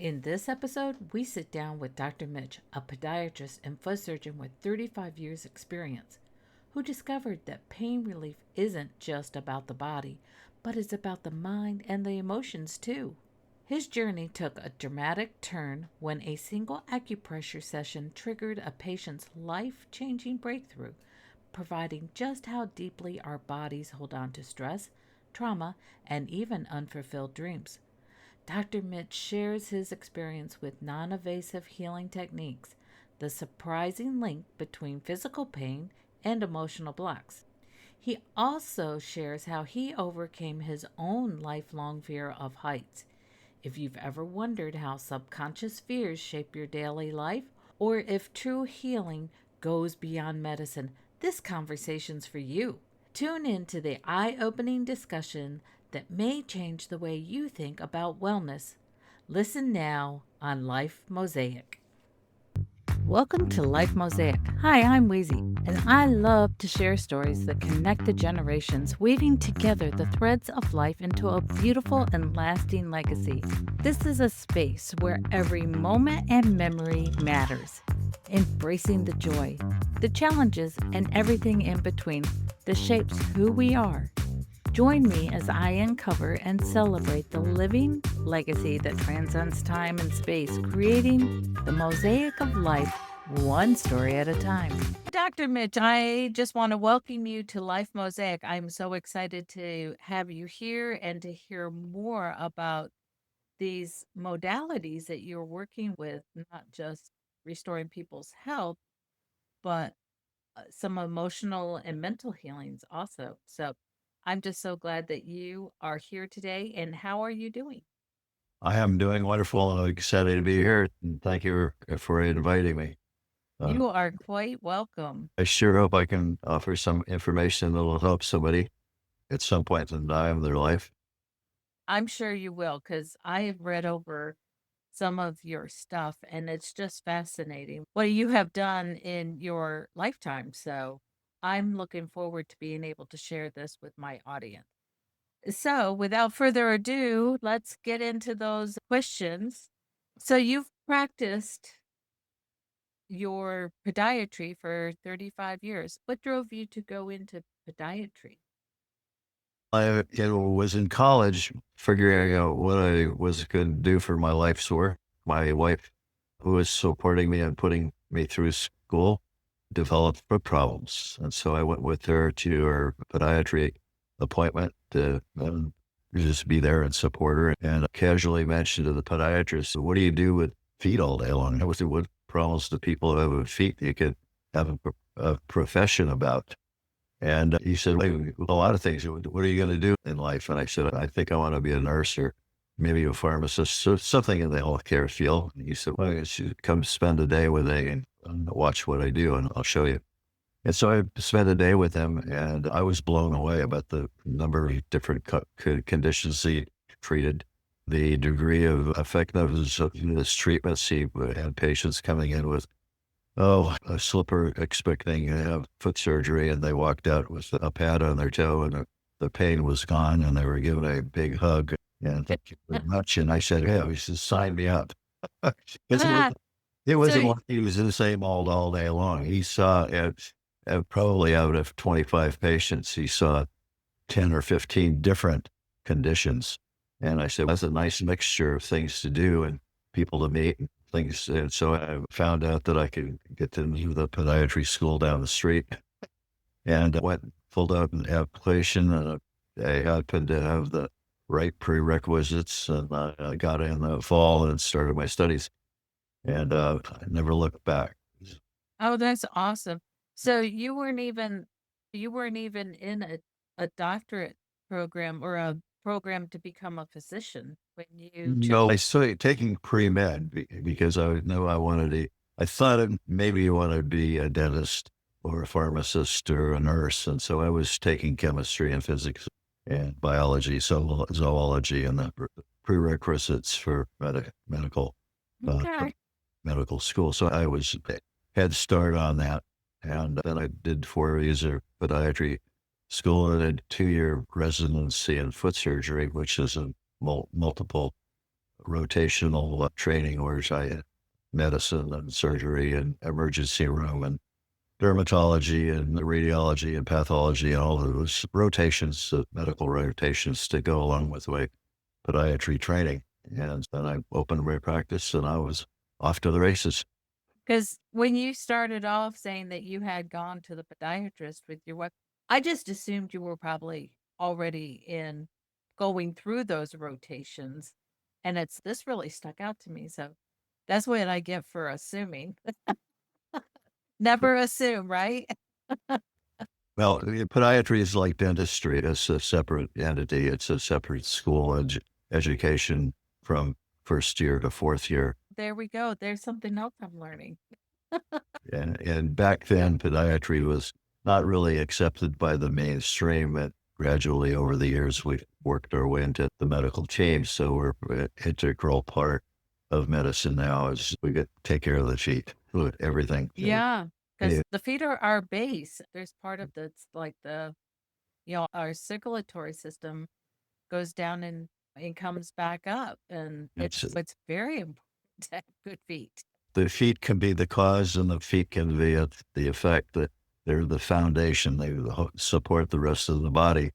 In this episode, we sit down with Dr. Mitch, a podiatrist and foot surgeon with 35 years' experience, who discovered that pain relief isn't just about the body, but it's about the mind and the emotions too. His journey took a dramatic turn when a single acupressure session triggered a patient's life changing breakthrough, providing just how deeply our bodies hold on to stress, trauma, and even unfulfilled dreams. Dr. Mitch shares his experience with non invasive healing techniques, the surprising link between physical pain and emotional blocks. He also shares how he overcame his own lifelong fear of heights. If you've ever wondered how subconscious fears shape your daily life, or if true healing goes beyond medicine, this conversation's for you. Tune in to the eye opening discussion that may change the way you think about wellness. Listen now on Life Mosaic. Welcome to Life Mosaic. Hi, I'm Weezy, and I love to share stories that connect the generations, weaving together the threads of life into a beautiful and lasting legacy. This is a space where every moment and memory matters, embracing the joy, the challenges, and everything in between that shapes who we are. Join me as I uncover and celebrate the living legacy that transcends time and space, creating the mosaic of life, one story at a time. Dr. Mitch, I just want to welcome you to Life Mosaic. I'm so excited to have you here and to hear more about these modalities that you're working with, not just restoring people's health, but some emotional and mental healings also. So I'm just so glad that you are here today. And how are you doing? I am doing wonderful and excited to be here. And thank you for inviting me. Uh, You are quite welcome. I sure hope I can offer some information that will help somebody at some point in time of their life. I'm sure you will, because I have read over some of your stuff and it's just fascinating what you have done in your lifetime. So I'm looking forward to being able to share this with my audience. So, without further ado, let's get into those questions. So, you've practiced your podiatry for 35 years. What drove you to go into podiatry? Was in college figuring out what I was going to do for my life's work. My wife, who was supporting me and putting me through school, developed foot problems. And so I went with her to her podiatry appointment to just be there and support her. And casually mentioned to the podiatrist, what do you do with feet all day long? I was what problems do people who have with feet you could have a profession about? And he said, "Wait, a lot of things. What are you going to do in life?" And I said, "I think I want to be a nurse or maybe a pharmacist, so something in the healthcare field." And he said, "Well, you should come spend a day with me and watch what I do, and I'll show you." And so I spent a day with him, and I was blown away about the number of different conditions he treated, the degree of effectiveness of his treatments. He had patients coming in with a slipper expecting to have foot surgery, and they walked out with a pad on their toe, and the pain was gone, and they were given a big hug. And thank you very much. And I said, "Yeah," he said, "Sign me up." Because Ah, it so, wasn't like he was the same all day long. He saw probably out of 25 patients, he saw 10 or 15 different conditions. And I said, that's a nice mixture of things to do and people to meet and things. And so I found out that I could get into the podiatry school down the street and went, filled out an application. And I happened to have the right prerequisites. And I got in the fall and started my studies. And I never looked back. oh, that's awesome. So you weren't even in a doctorate program or a program to become a physician when you chose. No, I started taking pre-med because I knew I wanted to, I thought maybe you want to be a dentist or a pharmacist or a nurse. And so I was taking chemistry and physics and biology, zoology, and the prerequisites for uh, Okay. medical school. So I was head start on that. And then I did 4 years of podiatry school and a 2-year residency in foot surgery, which is a multiple rotational training where I had medicine and surgery and emergency room and dermatology and radiology and pathology and all those rotations, medical rotations to go along with my podiatry training. And then I opened my practice and I was off to the races. Because when you started off saying that you had gone to the podiatrist with your wife, I just assumed you were probably already in going through those rotations. And this really stuck out to me. So that's what I get for assuming. Never assume, right? Well, podiatry is like dentistry. It's a separate entity. It's a separate school education from first year to fourth year. There we go. There's something else I'm learning. And back then, podiatry was not really accepted by the mainstream. And gradually, over the years, we've worked our way into the medical team. So we're an integral part of medicine now. Is we get take care of the feet, everything. Yeah. Because Yeah, the feet are our base. There's part of that's like our circulatory system goes down and comes back up. And it's it's very important to have good feet. the feet can be the cause, and the feet can be the effect. That they're the foundation. They support the rest of the body,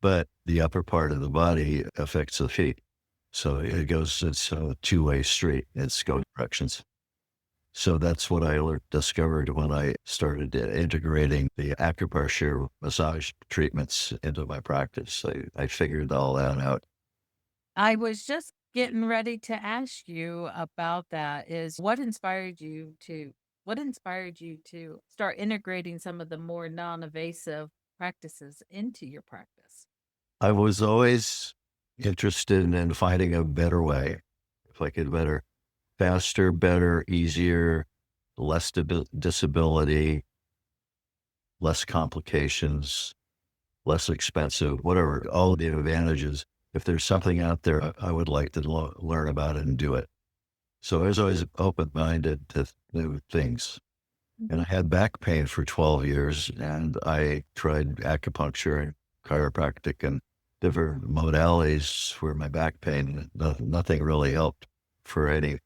but the upper part of the body affects the feet. So it goes. It's a two-way street. It's go directions. So that's what I discovered when I started integrating the acupressure massage treatments into my practice. I figured all that out. I was just getting ready to ask you about that is what inspired you to start integrating some of the more non-invasive practices into your practice? I was always interested in finding a better way, if I could better, faster, better, easier, less disability, less complications, less expensive, whatever, all the advantages. If there's something out there, I would like to learn about it and do it. So I was always open minded to new things. And I had back pain for 12 years, and I tried acupuncture and chiropractic and different modalities for my back pain. Nothing really helped for any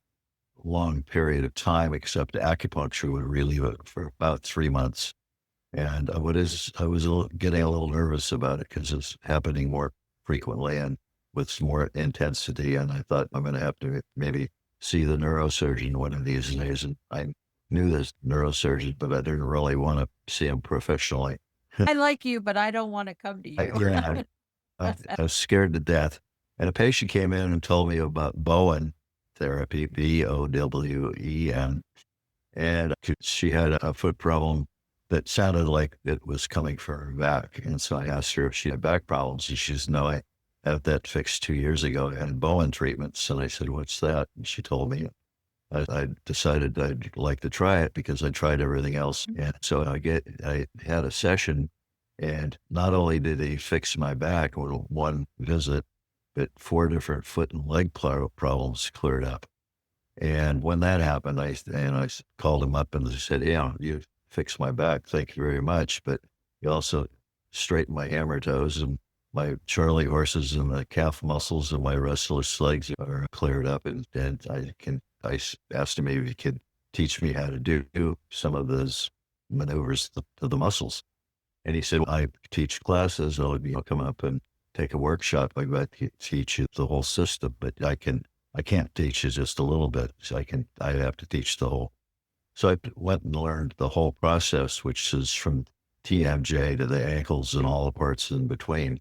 long period of time, except acupuncture would relieve it for about 3 months. And I was getting a little nervous about it because it's happening more frequently and with more intensity. And I thought I'm going to have to maybe see the neurosurgeon one of these days. And I knew this neurosurgeon, but I didn't really want to see him professionally. I like you, but I don't want to come to you. Yeah, I was scared to death. And a patient came in and told me about Bowen therapy, Bowen. And she had a foot problem that sounded like it was coming from her back. And so I asked her if she had back problems. And she says, no, I had that fixed 2 years ago. I had Bowen treatments. And I said, what's that? And she told me. I decided I'd like to try it because I tried everything else. And so I had a session, and not only did he fix my back with one visit, but 4 different foot and leg problems cleared up. And when that happened, I called him up and I said, yeah, you fixed my back. Thank you very much. But you also straightened my hammer toes, and my Charlie horses and the calf muscles and my restless legs are cleared up. And asked him if he could teach me how to do some of those maneuvers to the muscles. And he said, I teach classes. I'll come up and take a workshop. I got to teach you the whole system, but I can't teach you just a little bit. So I have to teach the whole. So I went and learned the whole process, which is from TMJ to the ankles and all the parts in between.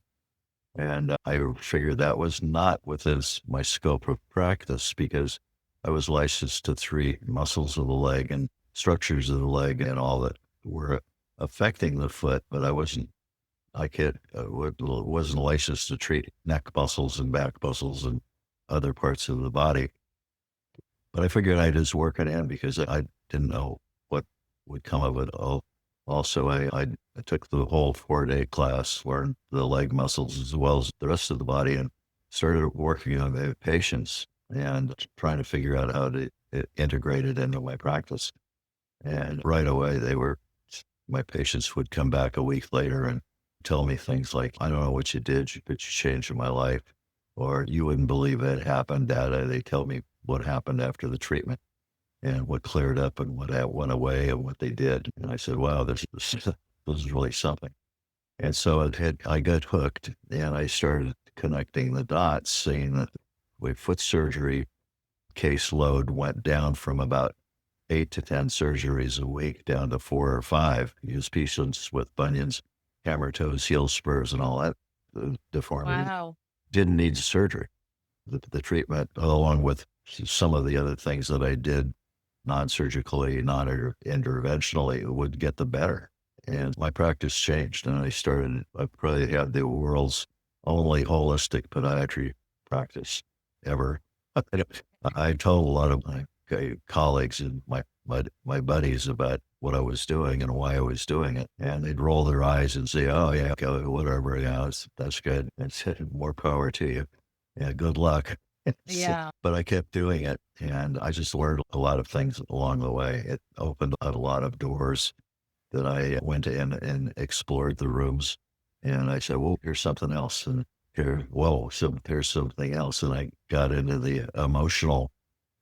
And I figured that was not within my scope of practice because I was licensed to 3 muscles of the leg and structures of the leg and all that were affecting the foot, but wasn't licensed to treat neck muscles and back muscles and other parts of the body. But I figured I'd just work it in because I didn't know what would come of it. Also, I took the whole 4-day class, learned the leg muscles as well as the rest of the body, and started working on the patients and trying to figure out how to integrate it into my practice. And right away, my patients would come back a week later and tell me things like, I don't know what you did, but you changed my life. or you wouldn't believe it happened data. They tell me what happened after the treatment and what cleared up and what went away and what they did. And I said, wow, this is really something. And so I got hooked and I started connecting the dots, saying that with foot surgery caseload went down from about 8 to 10 surgeries a week down to 4 or 5. Use patients with bunions, hammer toes, heel spurs, and all that deformity Wow. didn't need surgery. The treatment, along with some of the other things that I did non-surgically, non-interventionally, would get the better. And my practice changed, and I probably had the world's only holistic podiatry practice ever. I told a lot of my colleagues and my buddies about what I was doing and why I was doing it. And they'd roll their eyes and say, oh, yeah, okay, whatever. Yeah, that's good. It's more power to you. Yeah, good luck. Yeah. But I kept doing it, and I just learned a lot of things along the way. It opened a lot of doors that I went in and explored the rooms, and I said, "Well, here's something else," and there's something else, and I got into the emotional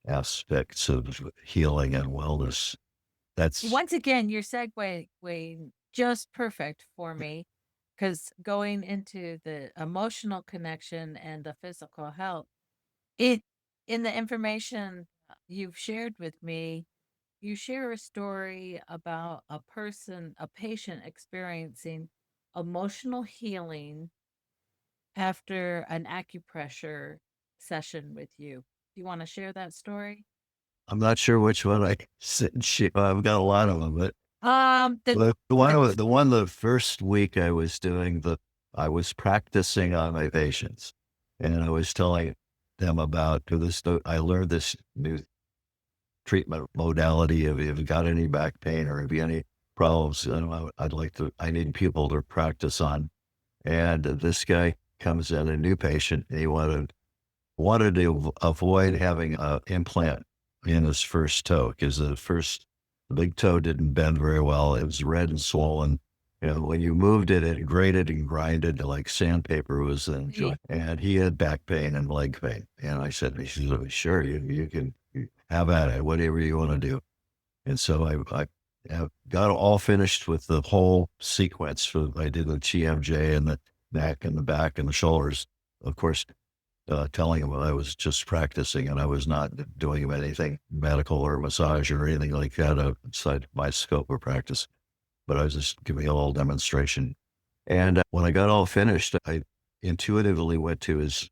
aspects of healing and wellness. That's Once again, your segue way just perfect for me because going into the emotional connection and the physical health, it in the information you've shared with me, you share a story about a patient experiencing emotional healing after an acupressure session with you. Do you want to share that story? I'm not sure which one I said. I've got a lot of them, but The the one the first week I was practicing on my patients, and I was telling them about this. I learned this new treatment modality. If you've got any back pain or if you have any problems, I need people to practice on. And this guy comes in, a new patient, and he wanted to avoid having an implant in his first toe because the big toe didn't bend very well. It was red and swollen. And when you moved it, it grated and grinded like sandpaper was in the Ye joint. And he had back pain and leg pain. And I said, he said, sure, you can have at it, whatever you want to do. And so I got all finished with the whole sequence. I did the TMJ and the neck and the back and the shoulders. Of course, telling him I was just practicing and I was not doing anything medical or massage or anything like that outside my scope of practice, but I was just giving a little demonstration. And when I got all finished, I intuitively went to his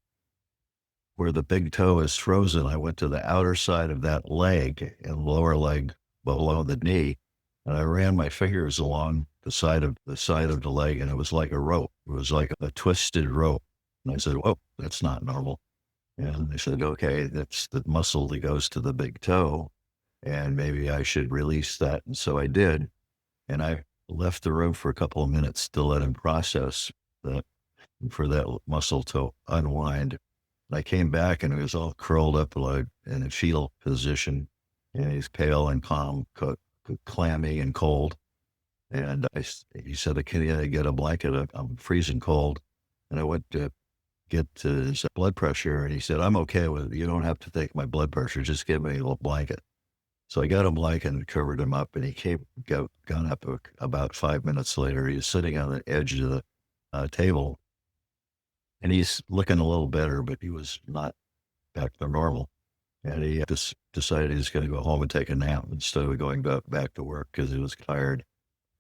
where the big toe is frozen. I went to the outer side of that leg and lower leg below the knee, and I ran my fingers along the side of the leg, and it was like a rope. It was like a twisted rope. And I said, "Whoa, that's not normal." And they said, okay, that's the muscle that goes to the big toe, and maybe I should release that. And so I did. And I left the room for a couple of minutes to let him process that for that muscle to unwind. And I came back and he was all curled up like in a fetal position. And he's pale and calm, clammy and cold. And he said, can I get a blanket? I'm freezing cold. And I went to get his blood pressure, and he said, "I'm okay with it. You don't have to take my blood pressure. Just give me a little blanket." So I got a blanket and covered him up, and he got up about 5 minutes later. He was sitting on the edge of the table, and he's looking a little better, but he was not back to normal. And he just decided he was going to go home and take a nap instead of going back to work because he was tired.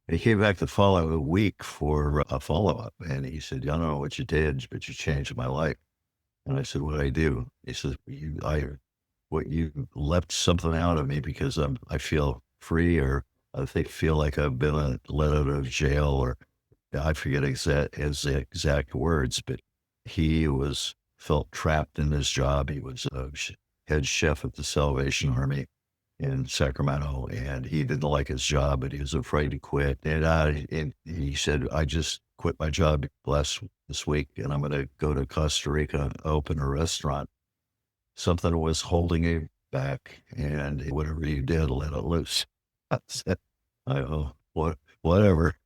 And he came back the following week for a follow up, and he said, "I don't know what you did, but you changed my life." And I said, "What I do?" He says, you left something out of me because I feel free, or feel like I've been let out of jail, or I forget his exact words, but felt trapped in his job. He was a head chef at the Salvation Army in Sacramento, and he didn't like his job, but he was afraid to quit. And he said, "I just quit my job this week, and I'm going to go to Costa Rica and open a restaurant." Something was holding him back, and whatever he did, let it loose. I said, "Whatever."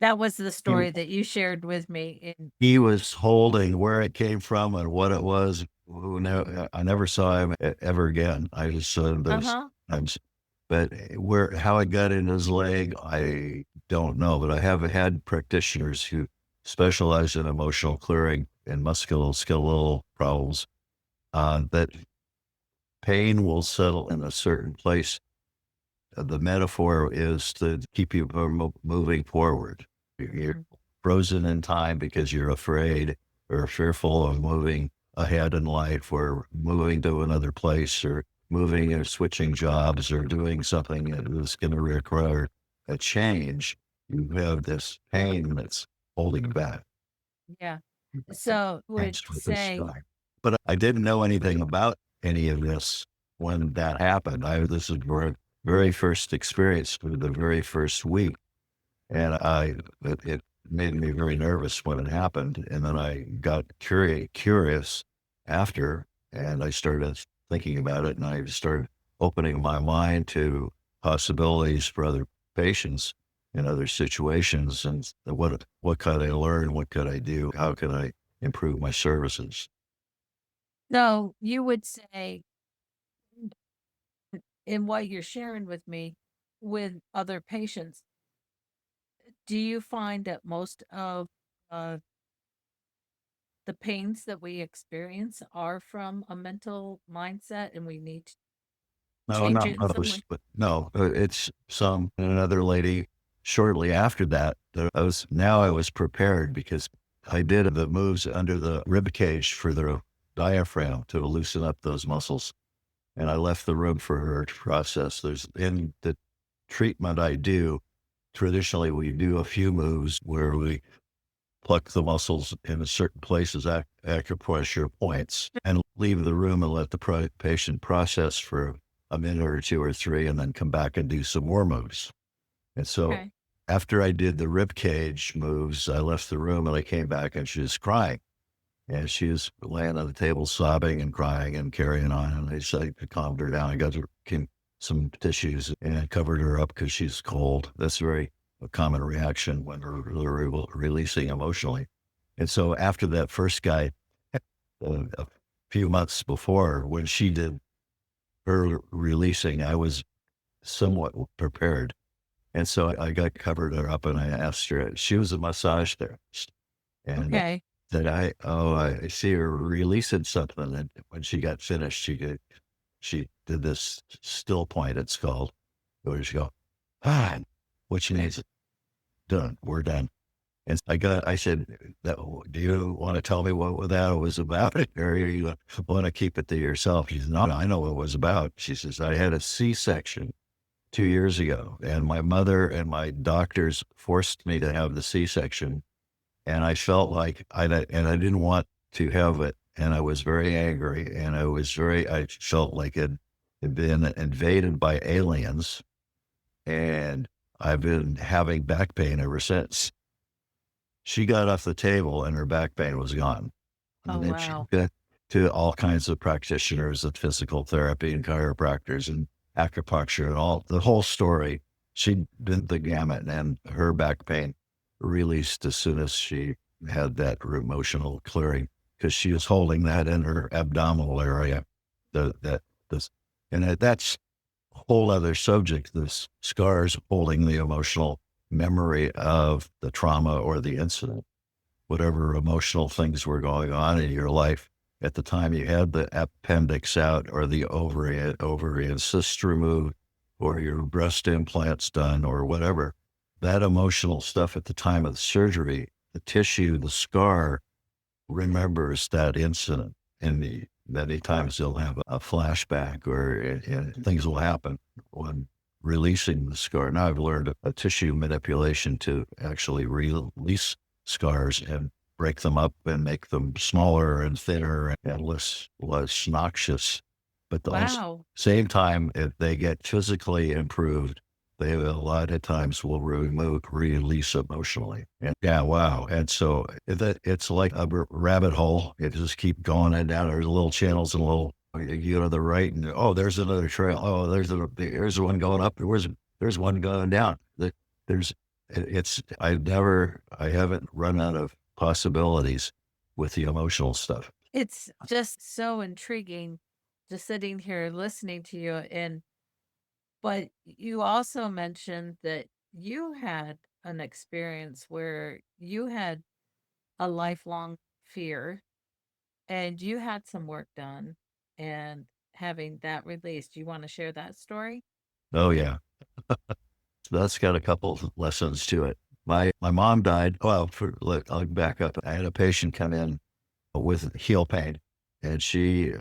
That was the He, story that you shared with me in he was holding where it came from and what it was. I never saw him ever again. I just saw him those Uh-huh. times. But where how it got in his leg, I don't know. But I have had practitioners who specialize in emotional clearing and musculoskeletal problems. That pain will settle in a certain place. The metaphor is to keep you from moving forward. You're Mhm. frozen in time because you're afraid or fearful of moving ahead in life or moving to another place or moving or switching jobs or doing something that is going to require a change. You have this pain that's holding you back. Yeah. So, would Hence with this say guy. But I didn't know anything about any of this when that happened. This is my very first experience for the very first week. And it made me very nervous when it happened. And then I got curious after, and I started thinking about it, and I started opening my mind to possibilities for other patients in other situations, and what could I learn? What could I do? How can I improve my services? so you would say in what you're sharing with me with other patients, do you find that most of uh, the pains that we experience are from a mental mindset and we need to No, change not it in some way? most, but no, it's some and another lady shortly after that, I was prepared because I did the moves under the rib cage for the diaphragm to loosen up those muscles, and I left the room for her to process. There's in the treatment I do, traditionally, we do a few moves where we pluck the muscles in certain places, acupressure points, and leave the room and let the patient process for a minute or two or three, and then come back and do some more moves. And so Okay. after I did the rib cage moves, I left the room and I came back and she was crying. And she was laying on the table, sobbing and crying and carrying on. And I said, I calmed her down. I got her some tissues and covered her up because she's cold. That's very a common reaction when they're releasing emotionally. And so after that first guy, a few months before, when she did her releasing, I was somewhat prepared. And so I got covered her up and I asked her, she was a massage therapist. And Okay. that I see her releasing something, and when she got finished, she did this still point, it's called, where she go, "Ah, what she needs done, we're done." And I said, "That do you wanna tell me what that was about, or you wanna keep it to yourself?" She said, "No, I know what it was about." She says, "I had a C-section 2 years ago, and my mother and my doctors forced me to have the C-section and I felt like I didn't want to have it, and I was very angry, and I felt like it had been invaded by aliens, and I've been having back pain ever since. She got off the table and her back pain was gone. Oh, And then she wow. got to all kinds of practitioners of physical therapy and chiropractors and acupuncture and all the whole story. She did the gamut and her back pain released as soon as she had that emotional clearing because she was holding that in her abdominal area. That this and that's a whole other subject. This scars holding the emotional memory of the trauma or the incident whatever emotional things were going on in your life at the time you had the appendix out or the ovary and cyst removed or your breast implants done or whatever. That emotional stuff at the time of the surgery, the tissue, the scar remembers that incident. And many times they'll have a flashback or things will happen when releasing the scar. Now I've learned a tissue manipulation to actually release scars and break them up and make them smaller and thinner and less noxious. But the also, Wow. same time, if they get physically improved, they a lot of times will release emotionally. And yeah, wow. And so it's like a rabbit hole. It just keep going and down. There's little channels and little you go to the right and oh, there's another trail. Oh, there's one going up. There's one going down. There's I haven't run out of possibilities with the emotional stuff. It's just so intriguing just sitting here listening to you. And, but you also mentioned that you had an experience where you had a lifelong fear and you had some work done and having that released. You want to share that story? Oh yeah. That's got a couple of lessons to it. My mom died. Well, I'll back up. I had a patient come in with heel pain, and she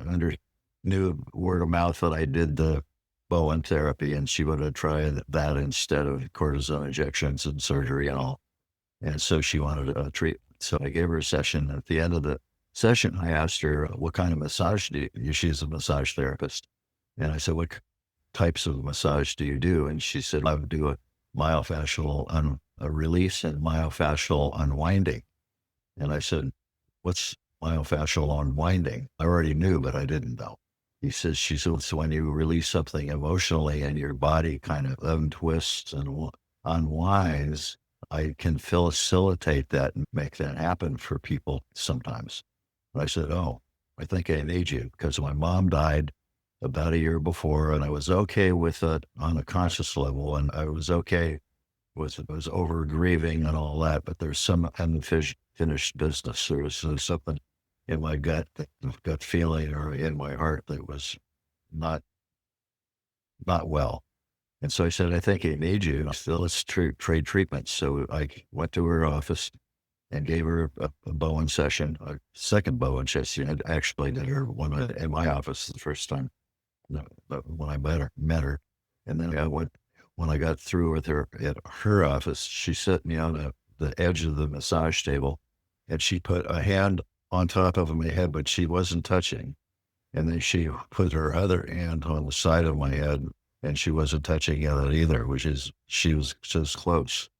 knew word of mouth that I did the Bowen therapy, and she would have tried that instead of cortisone injections and surgery and all. And so she wanted a treatment. So I gave her a session. At the end of the session, I asked her, "What kind of massage do you?" She's a massage therapist, and I said, "What types of massage do you do?" And she said, "I would do a a release and myofascial unwinding." And I said, "What's myofascial unwinding?" I already knew, but I didn't know. She said, "It's when you release something emotionally and your body kind of untwists and unwinds. I can facilitate that and make that happen for people sometimes." And I said, "Oh, I think I need you because my mom died about a year before, and I was okay with it on a conscious level, and I was okay was over grieving and all that, but there's some unfinished business. There was something in my gut feeling or in my heart that was not not well." And so I said, "I think I need you. So let's trade treatments." So I went to her office and gave her a Bowen session, a second Bowen session. I actually did her one in my office the first time when I met her. And then when I got through with her at her office, she set me on the edge of the massage table and she put a hand on top of my head, but she wasn't touching. And then she put her other hand on the side of my head and she wasn't touching it either, she was just close.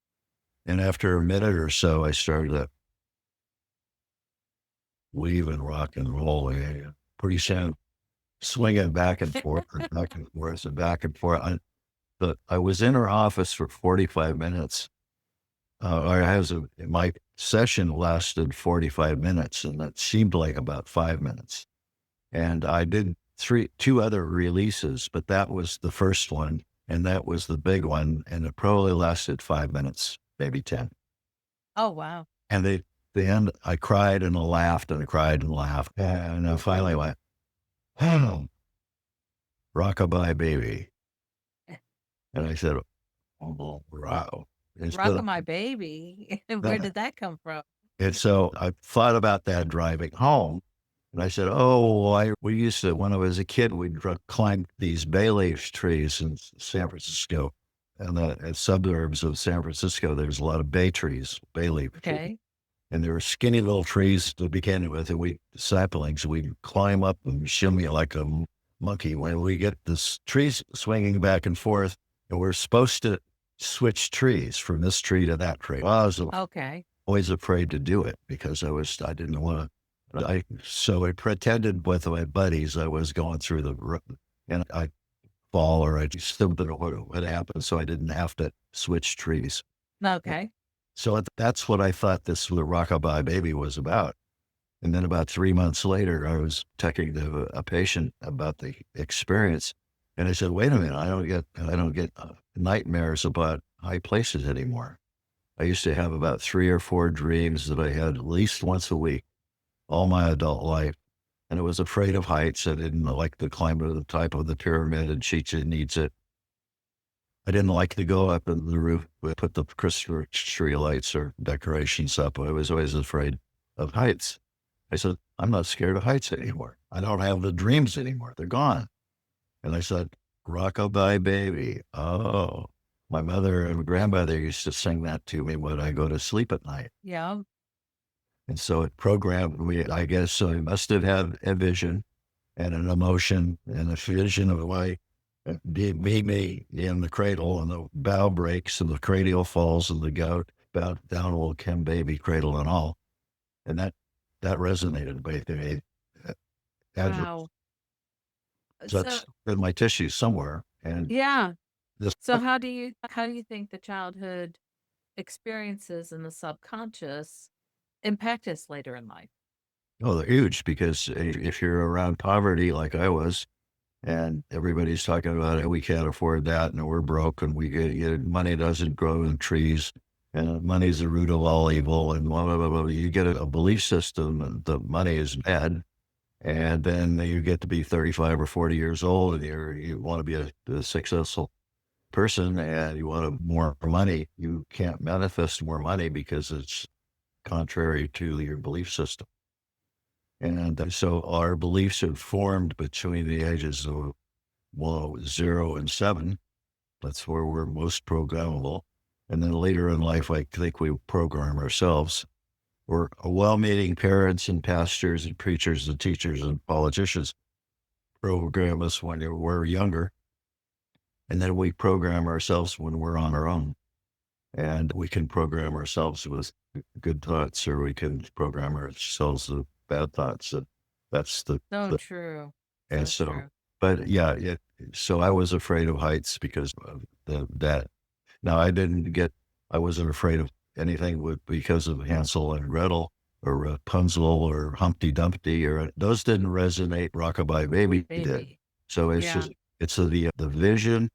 And after a minute or so, I started to weave and rock and roll. Pretty soon, swinging back and forth and back and forth and back and forth. But I was in her office for 45 minutes. My session lasted 45 minutes, and that seemed like about 5 minutes. And I did two other releases, but that was the first one, and that was the big one, and it probably lasted 5 minutes, maybe 10. Oh, wow. And the end, I cried and I laughed and I cried and laughed, and I finally went, "Oh, rockabye baby." And I said, "Oh, wow." And so, Rockin' My Baby. Where that, did that come from? and so I thought about that driving home. And I said, "Oh, we used to, when I was a kid, we'd climb these bay leaf trees in San Francisco. And the suburbs of San Francisco, there's a lot of bay trees, bay leaf trees. Okay. And there were skinny little trees to begin with, and saplings, we'd climb up and shimmy like a monkey when we get this trees swinging back and forth, and we're supposed to switch trees from this tree to that tree." Well, I was Okay. always afraid to do it because I didn't want to. So I pretended with my buddies I was going through and I fall or I just something what would happen, so I didn't have to switch trees. Okay. So that's what I thought the Rockabye Baby was about. And then about 3 months later, I was talking to a patient about the experience, and I said, "Wait a minute, I don't get nightmares about high places anymore. I used to have about 3 or 4 dreams that I had at least once a week all my adult life, and I was afraid of heights. I didn't like to climb to the top of the pyramid, and Chichen needs it. I didn't like to go up in the roof, put the Christmas tree lights or decorations up. I was always afraid of heights." I said, "I'm not scared of heights anymore. I don't have the dreams anymore. They're gone." And I said, "Rockabye Baby." Oh, my mother and grandmother used to sing that to me when I go to sleep at night. Yeah. And so it programmed me. I guess so I must have had a vision and an emotion and a vision of why me in the cradle and the bow breaks and the cranial falls and the gout bow down will come baby cradle and all. And that resonated with me. Uh, Adver- Wow. So So, that's in my tissues somewhere. And yeah. this, So how do you think the childhood experiences in the subconscious impact us later in life. Oh, they're huge because if you're around poverty like I was, and everybody's talking about it, we can't afford that, and we're broke, and money doesn't grow in trees, and money's the root of all evil, and blah blah blah. Blah. You get a belief system, and the money is bad, and then you get to be 35 or 40 years old, and you want to be a successful person, and you want more money. You can't manifest more money because it's contrary to your belief system. And so our beliefs are formed between the ages of, well, 0 and 7. That's where we're most programmable. And then later in life, I think we program ourselves. We're well-meaning parents and pastors and preachers and teachers and politicians program us when we're younger. And then we program ourselves when we're on our own. And we can program ourselves with good thoughts, or we can program ourselves with bad thoughts. And that's So the true. and So so, true. but yeah, so I was afraid of heights because of that. Now I wasn't afraid of anything because of Hansel and Gretel or Rapunzel or Humpty Dumpty, or those didn't resonate. Rockabye Baby did. Baby. So it's Yeah. just, it's the vision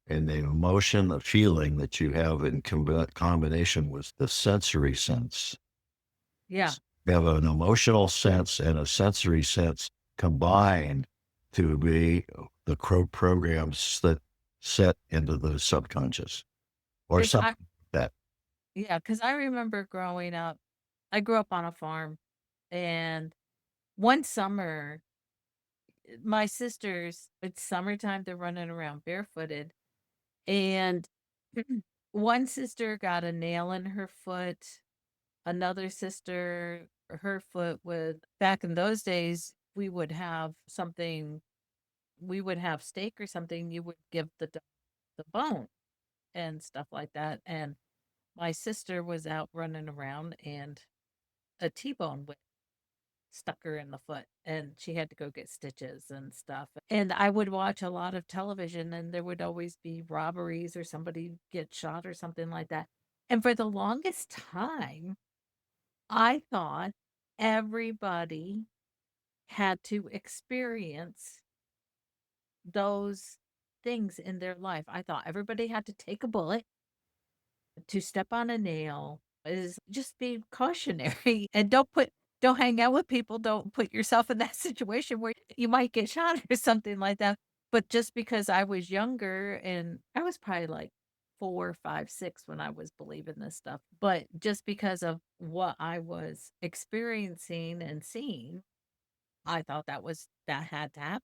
and the emotion, the feeling that you have in combination with the sensory sense. Yeah. You have an emotional sense and a sensory sense combined to be the programs that set into the subconscious or Because something like that. yeah, because I remember growing up, I grew up on a farm, and one summer, my sisters, it's summertime, they're running around barefooted, and one sister got a nail in her foot. Another sister, her foot was back in those days, we would have steak or something, you would give the bone and stuff like that. And my sister was out running around, and a T-bone went stuck her in the foot, and she had to go get stitches and stuff. And I would watch a lot of television, and there would always be robberies or somebody get shot or something like that. And for the longest time, I thought everybody had to experience those things in their life. I thought everybody had to take a bullet, to step on a nail, is just be cautionary and don't hang out with people, don't put yourself in that situation where you might get shot or something like that. But just because I was younger, and I was probably like 4, 5, 6 when I was believing this stuff, but just because of what I was experiencing and seeing, I thought that had to happen.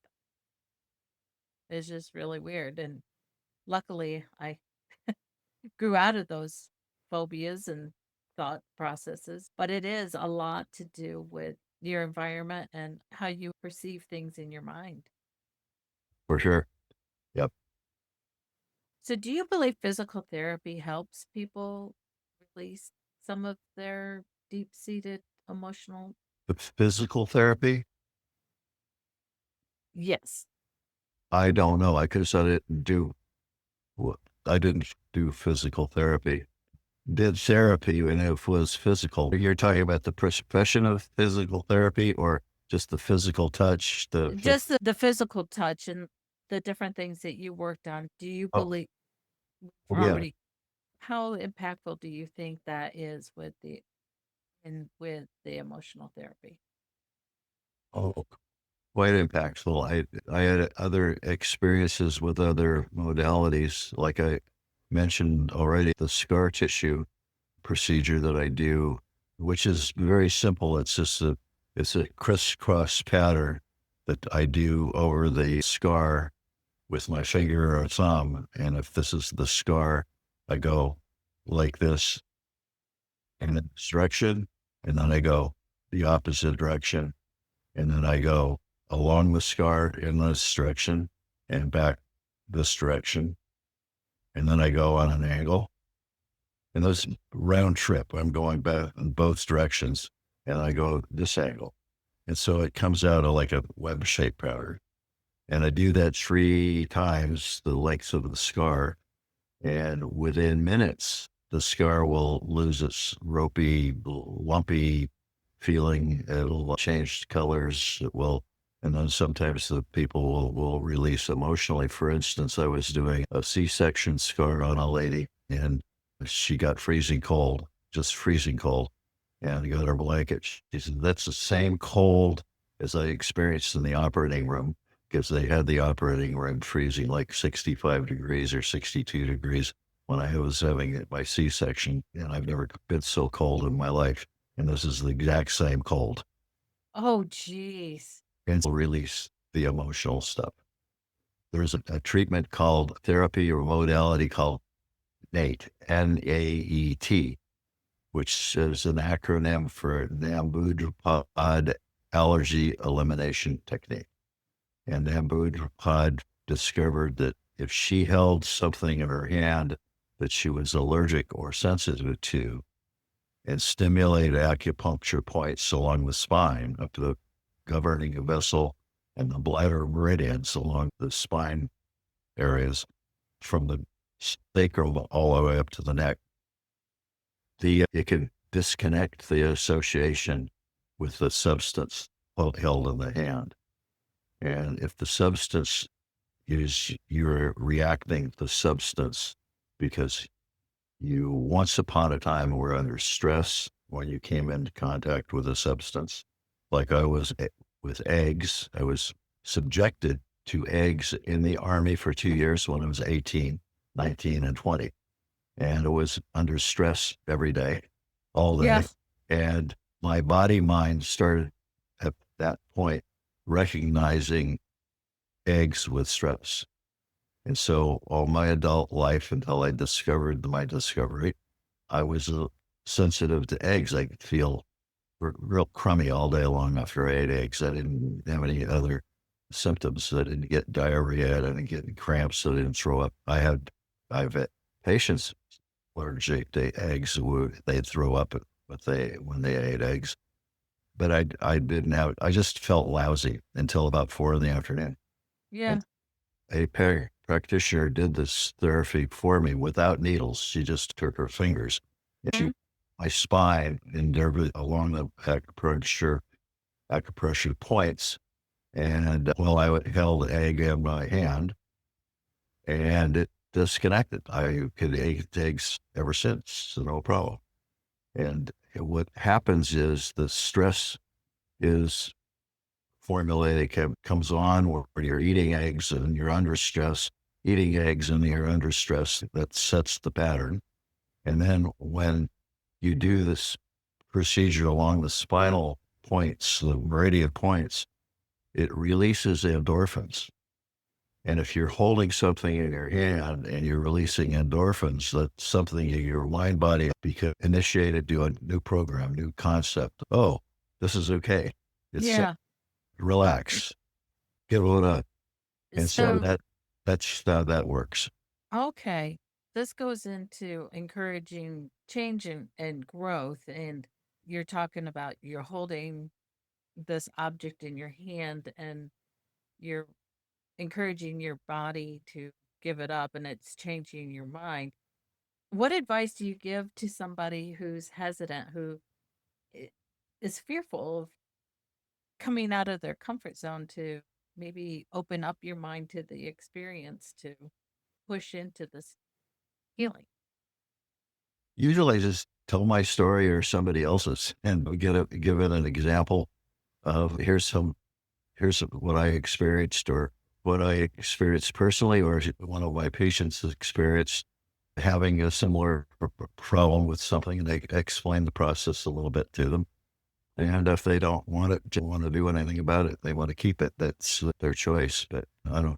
It's just really weird. And luckily I grew out of those phobias and thought processes, but it is a lot to do with your environment and how you perceive things in your mind. For sure. Yep. So, do you believe physical therapy helps people release some of their deep seated emotional? The physical therapy, Yes. I don't know. Because I didn't do physical therapy. Did therapy and it was physical. You're talking about the profession of physical therapy or just the physical touch, Just the physical touch and the different things that you worked on. Do you oh, believe yeah. already? How impactful do you think that is with the emotional therapy? Oh, quite impactful. I had other experiences with other modalities, like I mentioned already, the scar tissue procedure that I do, which is very simple. It's a crisscross pattern that I do over the scar with my finger or thumb. And if this is the scar, I go like this in this direction, and then I go the opposite direction, and then I go along the scar in this direction and back this direction, and then I go on an angle. And this round trip, I'm going back in both directions, and I go this angle. And so it comes out of like a web shaped pattern. And I do that 3 times the length of the scar. And within minutes, the scar will lose its ropey, lumpy feeling. It'll change colors. It will, and then sometimes the people will release emotionally. For instance, I was doing a C-section scar on a lady, and she got freezing cold, just freezing cold, and got her blanket. She said, "That's the same cold as I experienced in the operating room." Because they had the operating room freezing like 65 degrees or 62 degrees when I was having my C-section, and I've never been so cold in my life. And this is the exact same cold. Oh, geez. And will release the emotional stuff. There's a treatment called therapy or modality called NAET, N-A-E-T, which is an acronym for Nambudripad Allergy Elimination Technique. And Nambudripad discovered that if she held something in her hand that she was allergic or sensitive to and stimulated acupuncture points along the spine up to the governing vessel and the bladder meridians along the spine areas from the sacrum all the way up to the neck, it can disconnect the association with the substance held in the hand. And if the substance is you're reacting to the substance because you once upon a time were under stress when you came into contact with a substance. Like I was with eggs. I was subjected to eggs in the Army for 2 years when I was 18, 19, and 20. And I was under stress every day, all day. Yes. And my body mind started at that point recognizing eggs with stress. And so all my adult life until I discovered my discovery, I was sensitive to eggs. I could feel real crummy all day long after I ate eggs. I didn't have any other symptoms. I didn't get diarrhea. I didn't get cramps. I didn't throw up. I've had patients allergic to eggs who they'd throw up when they ate eggs. But I didn't have, I just felt lousy until about 4 in the afternoon. Yeah. And a practitioner did this therapy for me without needles. She just took her fingers and Mhm. my spine and along the acupressure points. And well, I held the egg in my hand and it disconnected. I could eat eggs ever since, so no problem. And what happens is the stress is formulated comes on where you're eating eggs and you're under stress, eating eggs and you're under stress. That sets the pattern. And then when you do this procedure along the spinal points, the meridian points, it releases endorphins. And if you're holding something in your hand and you're releasing endorphins, that's something in your mind body because initiated to a new program, new concept. Oh, this is okay. It's Yeah. relax, give it up. And so So, that's how that works. okay. This goes into encouraging change and growth. And you're talking about you're holding this object in your hand and you're encouraging your body to give it up and it's changing your mind. What advice do you give to somebody who's hesitant, who i- is fearful of coming out of their comfort zone to maybe open up your mind to the experience to push into this healing? Usually I just tell my story or somebody else's and give it an example of here's what I experienced or what I experienced personally, or one of my patients has experienced having a similar problem with something, and they explain the process a little bit to them. And if they don't want to do anything about it, they want to keep it. That's their choice. But I,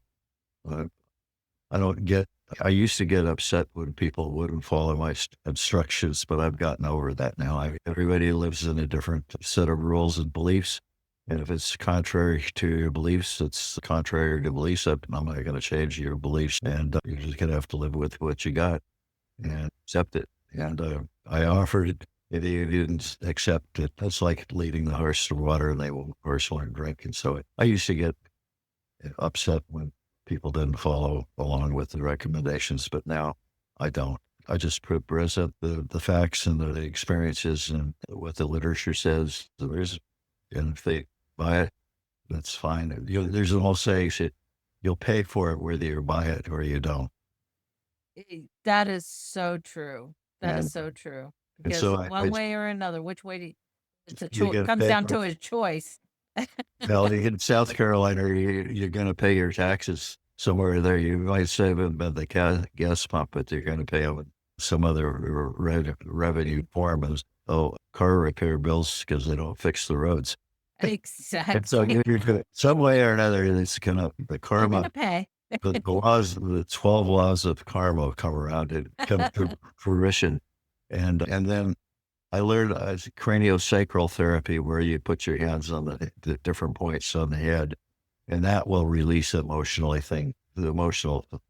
I don't get. I used to get upset when people wouldn't follow my instructions, but I've gotten over that now. Everybody lives in a different set of rules and beliefs. And if it's contrary to your beliefs, it's contrary to beliefs. I'm not going to change your beliefs, and you're just going to have to live with what you got and accept it. And I offered it. If they didn't accept it, that's like leading the horse to water, and horse won't drink. And so I used to get upset when people didn't follow along with the recommendations, but now I don't. I just present the facts and the experiences and what the literature says. And if they buy it, that's fine. There's an old saying, you'll pay for it whether you buy it or you don't. That is so true. That is And so true. and Because so one way or another, which way do you, it's a you choice, get to comes pay down for. to a choice. Well, in South Carolina, you're going to pay your taxes somewhere there. You might save them at the gas pump, but you're going to pay them some other revenue form as car repair bills because they don't fix the roads. And so Exactly. you're going some way or another, it's going to the You're gonna karma. pay. The laws, the 12 laws of karma come around and come to fruition, and then I learned craniosacral therapy, where you put your hands on the different points on the head, and that will release the emotional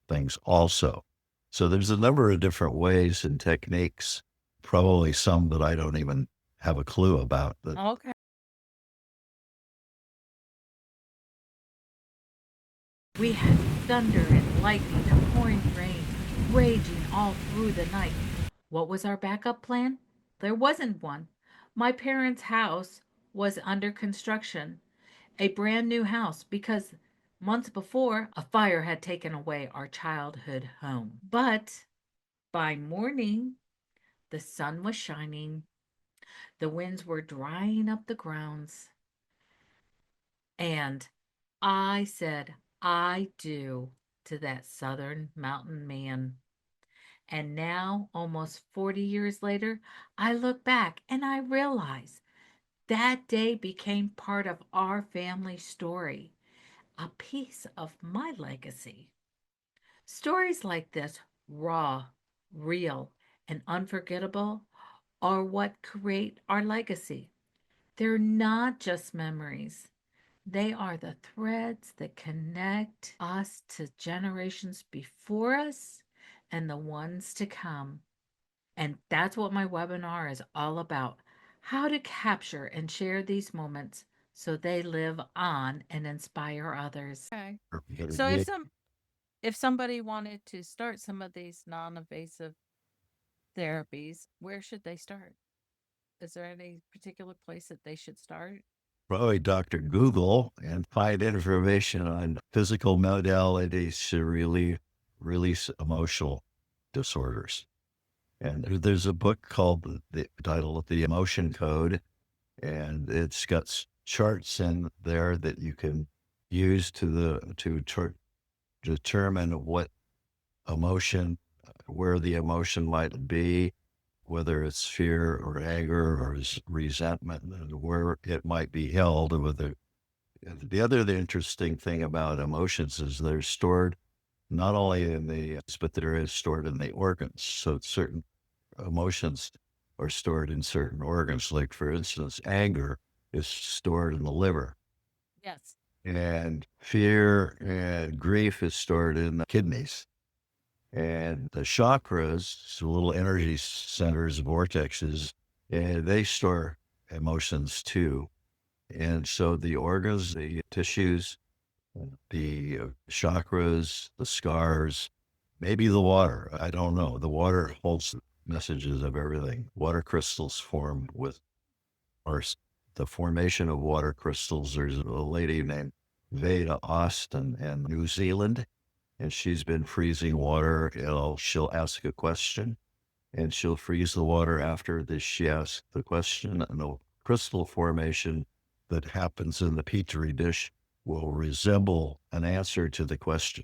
things also. So there's a number of different ways and techniques, probably some that I don't even have a clue about. That Okay. We had thunder and lightning and pouring rain raging all through the night. What was our backup plan? There wasn't one. My parents' house was under construction, a brand new house, because months before a fire had taken away our childhood home. But by morning, the sun was shining, the winds were drying up the grounds, and I said, I do to that southern mountain man. And now, almost 40 years later, I look back and I realize that day became part of our family story, a piece of my legacy. Stories like this, raw, real, and unforgettable, are what create our legacy. They're not just memories, they are the threads that connect us to generations before us and the ones to come. And that's what my webinar is all about, how to capture and share these moments so they live on and inspire others. Okay. So if somebody wanted to start some of these non-invasive therapies, where should they start? Is there any particular place that they should start? probably Dr. Google and find information on physical modalities to release emotional disorders. And there's a book called the title of the Emotion Code, and it's got charts in there that you can use to determine what emotion, where the emotion might be, whether it's fear or anger or resentment, and where it might be held. Whether the interesting thing about emotions is they're stored not only in but they're stored in the organs. So certain emotions are stored in certain organs. Like, for instance, anger is stored in the liver, Yes. and fear and grief is stored in the kidneys. And the chakras, so little energy centers, vortexes, and they store emotions too. And so the organs, the tissues, the chakras, the scars, maybe the water. I don't know. The water holds messages of everything. Water crystals form with, or the formation of water crystals. There's a lady named Veda Austin in New Zealand, and she's been freezing water. She'll ask a question, and she'll freeze the water after this. She asks the question, and the crystal formation that happens in the petri dish will resemble an answer to the question.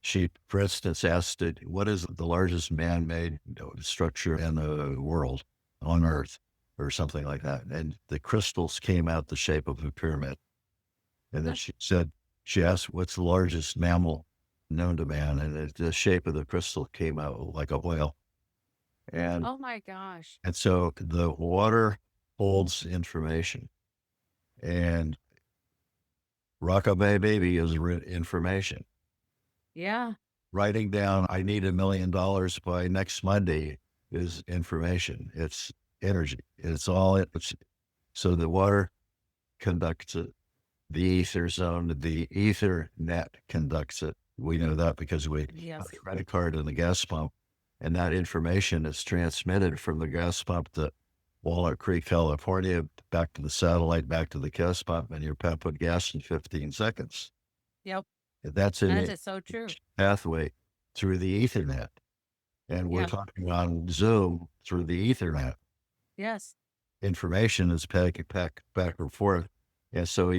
She, for instance, asked it, what is the largest man-made structure in the world on Earth, or something like that? And the crystals came out the shape of a pyramid. And then she asked, what's the largest mammal known to man? And the shape of the crystal came out like a whale. And Oh my gosh. and so the water holds information, and Rockabye Baby is information. Yeah. Writing down, I need $1 million by next Monday, is information. It's energy. It's all it. So the water conducts it. The ether zone, the ether net conducts it. We know that because we have Yes. a credit card and the gas pump. And that information is transmitted from the gas pump to Walnut Creek, California, back to the satellite, back to the gas pump, and you're pumping gas in 15 seconds. Yep. That's in That a is so true. pathway through the Ethernet. And we're Yeah. talking on Zoom through the Ethernet. Yes. Information is back and forth. And so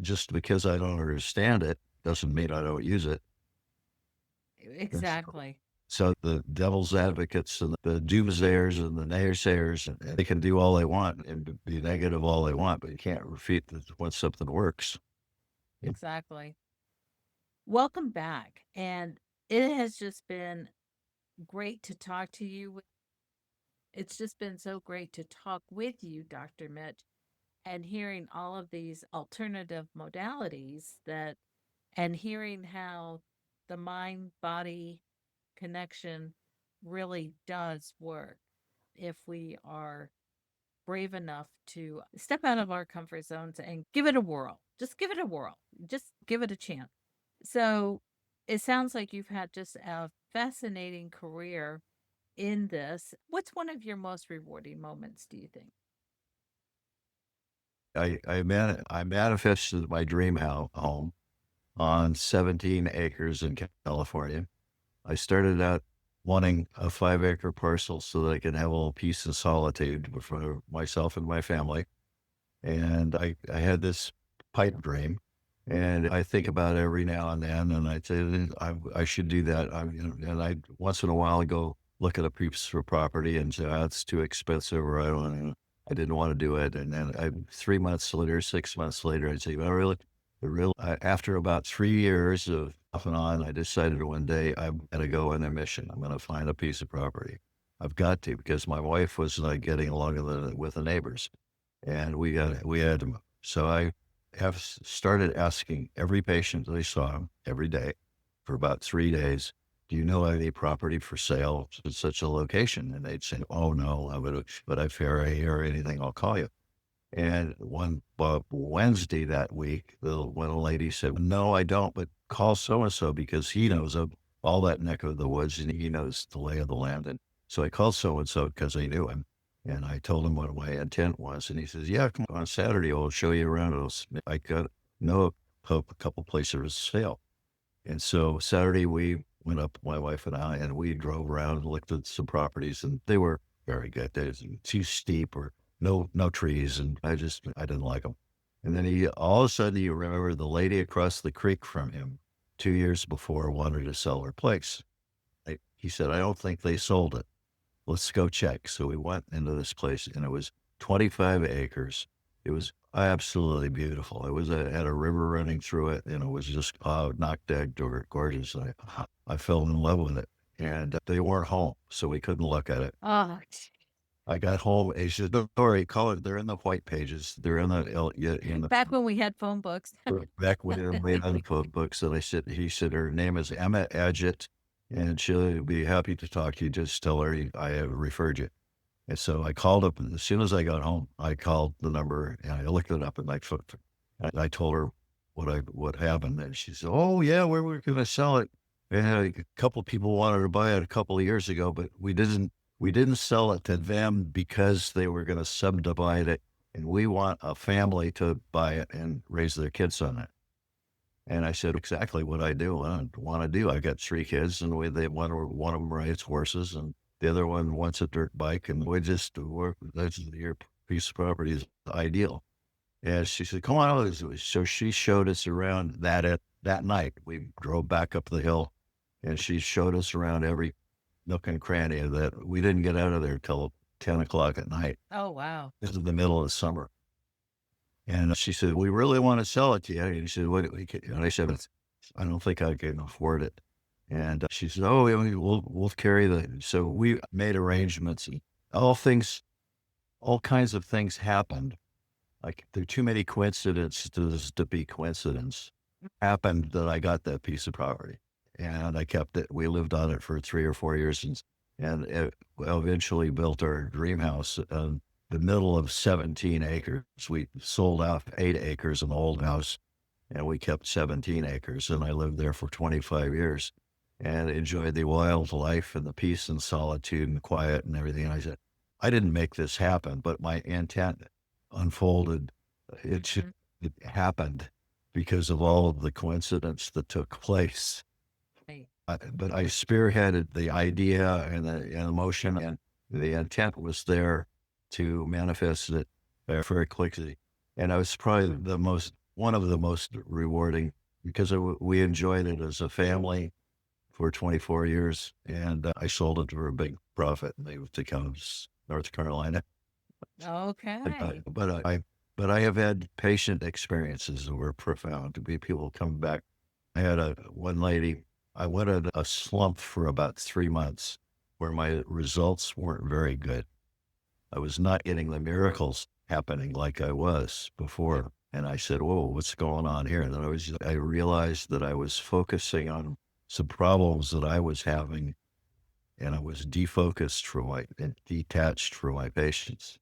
just because I don't understand it doesn't mean I don't use it. And Exactly. so the devil's advocates and the doomsayers and the naysayers, and they can do all they want and be negative all they want, but you can't refute when something works. Exactly. Welcome back. And it has just been great to talk to you. It's just been so great to talk with you, Dr. Mitch, and hearing all of these alternative modalities and hearing how the mind body connection really does work if we are brave enough to step out of our comfort zones and give it a whirl. Just give it a whirl. Just give it a chance. So it sounds like you've had just a fascinating career in this. What's one of your most rewarding moments, do you think? I manifested my dream home on 17 acres in California. I started out wanting a 5-acre parcel so that I could have a little peace and solitude for myself and my family. And I had this pipe dream, and I think about it every now and then, and I say I should do that. And I once in a while I go look at a piece of property and say, oh, it's too expensive, or I didn't want to do it. And then 3 months later, 6 months later, I'd say, well, after about 3 years of off and on, I decided one day I'm going to go on a mission. I'm going to find a piece of property. I've got to, because my wife was not getting along with the neighbors, and we had to move. So I have started asking every patient that I saw every day for about 3 days, do you know any property for sale at such a location? And they'd say, oh no, but if I hear anything, I'll call you. And one Wednesday that week, one lady said, no, I don't, but call so-and-so because he knows of all that neck of the woods and he knows the lay of the land. And so I called so-and-so because I knew him. And I told him what my intent was. And he says, yeah, come on Saturday, I'll show you around. I got know a couple places for sale. And so Saturday we went up, my wife and I, and we drove around and looked at some properties, and they were very good. They were too steep or no trees, and I didn't like them. And then all of a sudden you remember the lady across the creek from him 2 years before wanted to sell her place. He said, I don't think they sold it. Let's go check. So we went into this place, and it was 25 acres. It was absolutely beautiful. Had a river running through it, and it was just knock dead gorgeous. I fell in love with it, and they weren't home, so we couldn't look at it. Oh, I got home, and he said, "Don't worry, call it. They're in the white pages. They're in the back when we had phone books. back when we had the phone books." And he said, her name is Emma Adjett, and she'll be happy to talk to you. Just tell her I have referred you. And so I called up, and as soon as I got home, I called the number and I looked it up, and I told her what happened, and she said, "Oh yeah, we were going to sell it. And a couple of people wanted to buy it a couple of years ago, but we didn't sell it to them because they were going to subdivide it, and we want a family to buy it and raise their kids on it." And I said, exactly what I want to do. I got 3 kids, and one of them rides horses, and the other one wants a dirt bike, and we just work. That's your piece of property is ideal. And she said, come on. So she showed us around that night. We drove back up the hill, and she showed us around every nook and cranny of that. We didn't get out of there till 10 o'clock at night. Oh, wow. This is the middle of the summer. And she said, we really want to sell it to you. And he said, and I said, I don't think I can afford it. And she said, oh, we'll carry so we made arrangements, and all kinds of things happened. Like there are too many coincidences to be coincidence. Happened that I got that piece of property, and I kept it. We lived on it for 3 or 4 years, and eventually built our dream house in the middle of 17 acres. We sold off 8 acres, an old house, and we kept 17 acres, and I lived there for 25 years. and enjoyed the wild life and the peace and solitude and quiet and everything. And I said, I didn't make this happen, but my intent unfolded. Mhm. It happened because of all of the coincidence that took place. Right. But I spearheaded the idea and the emotion, and the intent was there to manifest it very quickly. And I was probably one of the most rewarding because we enjoyed it as a family for 24 years, and I sold it for a big profit and moved to Columbus, North Carolina. But, uh, Okay. but I, but I have had patient experiences that were profound. People come back. I had one lady. I went at a slump for about 3 months, where my results weren't very good. I was not getting the miracles happening like I was before. And I said, "Whoa, what's going on here?" And then I realized that I was focusing on some problems that I was having, and I was defocused from and detached from my patients.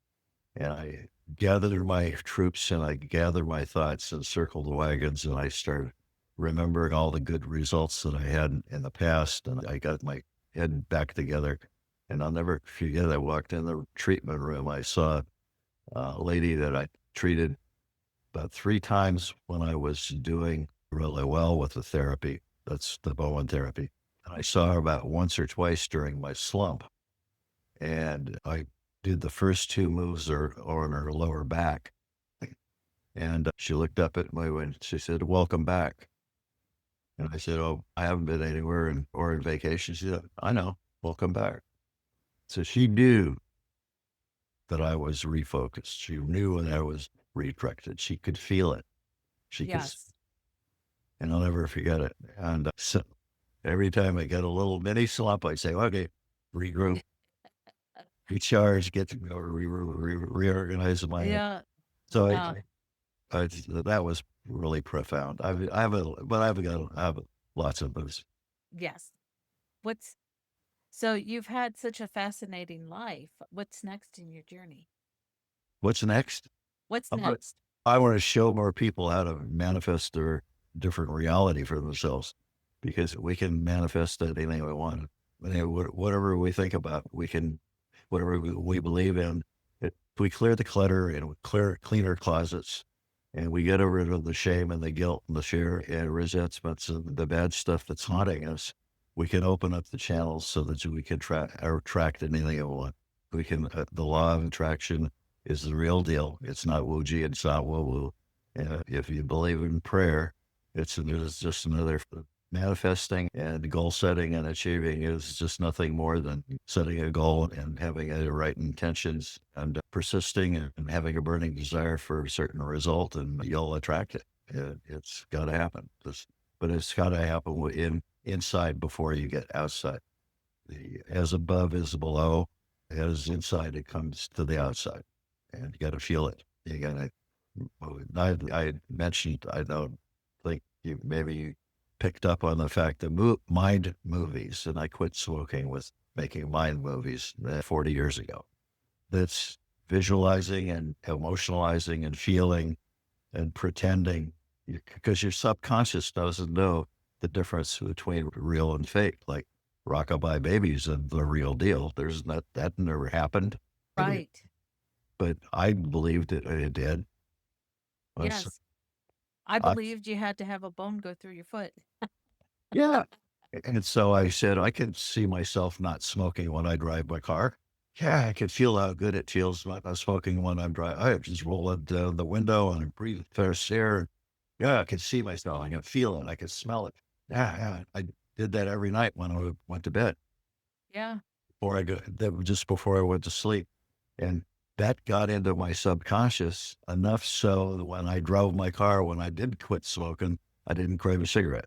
And I gathered my troops and I gathered my thoughts and circled the wagons, and I started remembering all the good results that I had in the past. And I got my head back together. And I'll never forget, I walked in the treatment room. I saw a lady that I treated about 3 times when I was doing really well with the therapy. That's the Bowen therapy. And I saw her about once or twice during my slump. And I did the first two moves or on her lower back. And she looked up at me and she said, "Welcome back." And I said, "Oh, I haven't been anywhere or in vacation." She said, "I know. Welcome back." So she knew that I was refocused. She knew when I was redirected. She could feel it. She could, Yes. and I'll never forget it. And so every time I get a little mini slump, I say, "Okay, regroup, recharge, get to go, reorganize my head." Yeah. So Uh, that was really profound. I have lots of those. yes. What's so you've had such a fascinating life. What's next in your journey? What's next? What's I want next? I want to show more people how to manifest their different reality for themselves, because we can manifest anything we want. Whatever we think about, we can, whatever we believe in. If we clear the clutter and we clean our closets, and we get rid of the shame and the guilt and the fear and resentments and the bad stuff that's haunting us, we can open up the channels so that we can attract anything we want. We can, the law of attraction is the real deal. It's not woo-gee, it's not woo-woo. If you believe in prayer, it's just another manifesting, and goal setting and achieving is just nothing more than setting a goal and having the right intentions and persisting and having a burning desire for a certain result, and you'll attract it. It's got to happen. But it's got to happen inside before you get outside. As above is below, as inside it comes to the outside, and you got to feel it. You got to. I mentioned. I don't think you maybe picked up on the fact that mind movies, and I quit smoking with making mind movies 40 years ago. That's visualizing and emotionalizing and feeling and pretending, because your subconscious doesn't know the difference between real and fake. Like Rockabye Babies and the real deal. There's not that never happened, Right. but I believed it did. Was Yes. I I, believed you had to have a bone go through your foot. yeah. And so I said, I could see myself not smoking when I drive my car. Yeah, I could feel how good it feels not smoking when I'm driving. I just roll it down the window and breathe fresh air. Yeah, I could see myself. I could feel it. I could smell it. Yeah, yeah. I did that every night when I went to bed Yeah. just before I went to sleep. And that got into my subconscious enough so that when I drove my car, when I did quit smoking, I didn't crave a cigarette.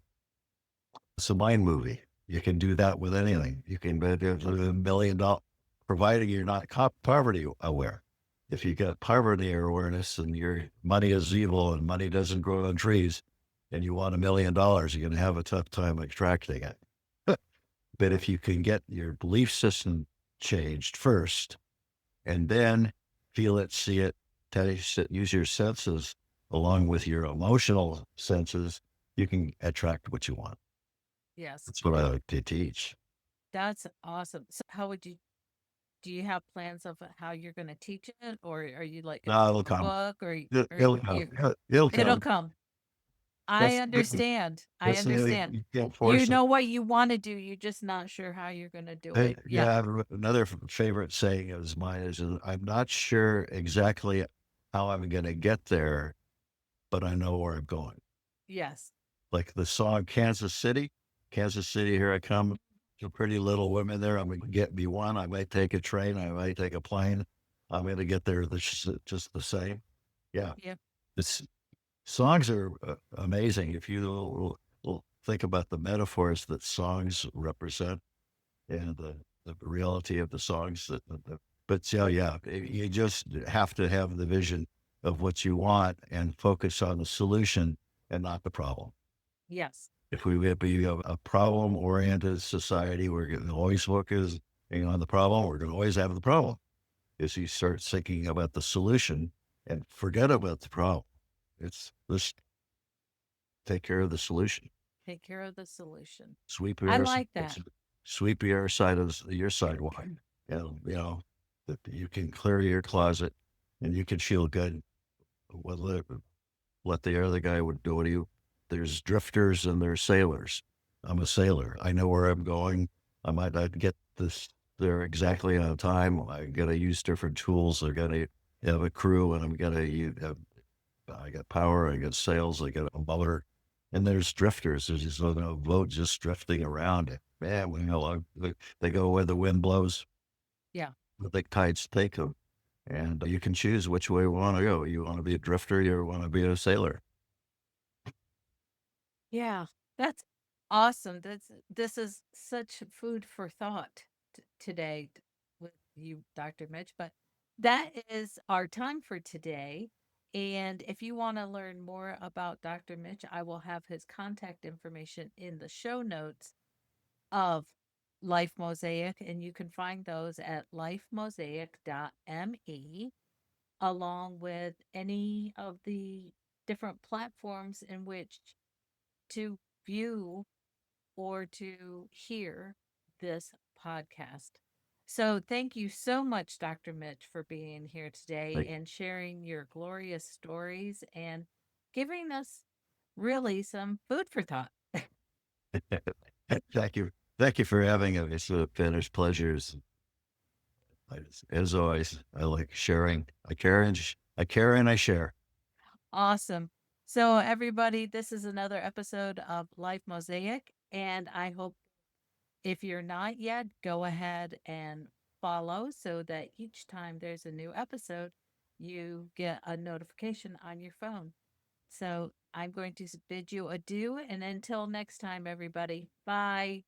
It's a mind movie. You can do that with anything. You can bet $1 million, providing you're not poverty aware. If you got poverty awareness and your money is evil and money doesn't grow on trees, and you want $1 million, you're going to have a tough time extracting it. But if you can get your belief system changed first, and then feel it, see it, taste it, use your senses along with your emotional senses, you can attract what you want. Yes. That's what I like to teach. That's awesome. So how would you do you have plans of how you're going to teach it, or are you like going to No, write it'll a come. book, or It'll come. you It'll it'll come. come. I That's understand. I that's understand. you can't You force it. know what you want to do, you're just not sure how you're going to do it. Yeah. Yeah, another favorite saying of mine is, I'm not sure exactly how I'm going to get there, but I know where I'm going. Yes. Like the song Kansas City. Kansas City, here I come. The pretty little women there. I'm going to get me one. I might take a train. I might take a plane. I'm going to get there just the same. Yeah. Yeah. It's songs are amazing. If you will think about the metaphors that songs represent and the reality of the songs but yeah, yeah, you just have to have the vision of what you want and focus on the solution and not the problem. Yes. If we be a problem oriented society, we're going to always focus on the problem. We're going to always have the problem. As you start thinking about the solution and forget about the problem, it's let's take care of the solution. Take care of the solution. Sweep I your like that. sweep your side of your sidewalk. That you can clear your closet and you can feel good. Well, let the other guy would do what you. There's drifters and there's sailors. I'm a sailor. I know where I'm going. I might not get this there exactly on time. I got to use different tools. I got to have a crew, and I'm gonna have I got power, I got sails, I got a motor, and there's drifters. There's just a boat just drifting around. Man, they go where the wind blows. Yeah. The tides take them, and you can choose which way you want to go. You want to be a drifter, you want to be a sailor. Yeah. That's awesome. This is such food for thought today with you, Dr. Mitch. But that is our time for today. And if you want to learn more about Dr. Mitch, I will have his contact information in the show notes of Life Mosaic, and you can find those at lifemosaic.me, along with any of the different platforms in which to view or to hear this podcast. So, thank you so much, Dr. Mitch, for being here today Like, and sharing your glorious stories and giving us really some food for thought. thank you, thank you for having me. It's been a pleasure. As always, I like sharing. I care and I share. Awesome. So, everybody, this is another episode of Life Mosaic. And I hope if you're not yet, go ahead and follow so that each time there's a new episode, you get a notification on your phone. So, I'm going to bid you adieu. And until next time, everybody, bye.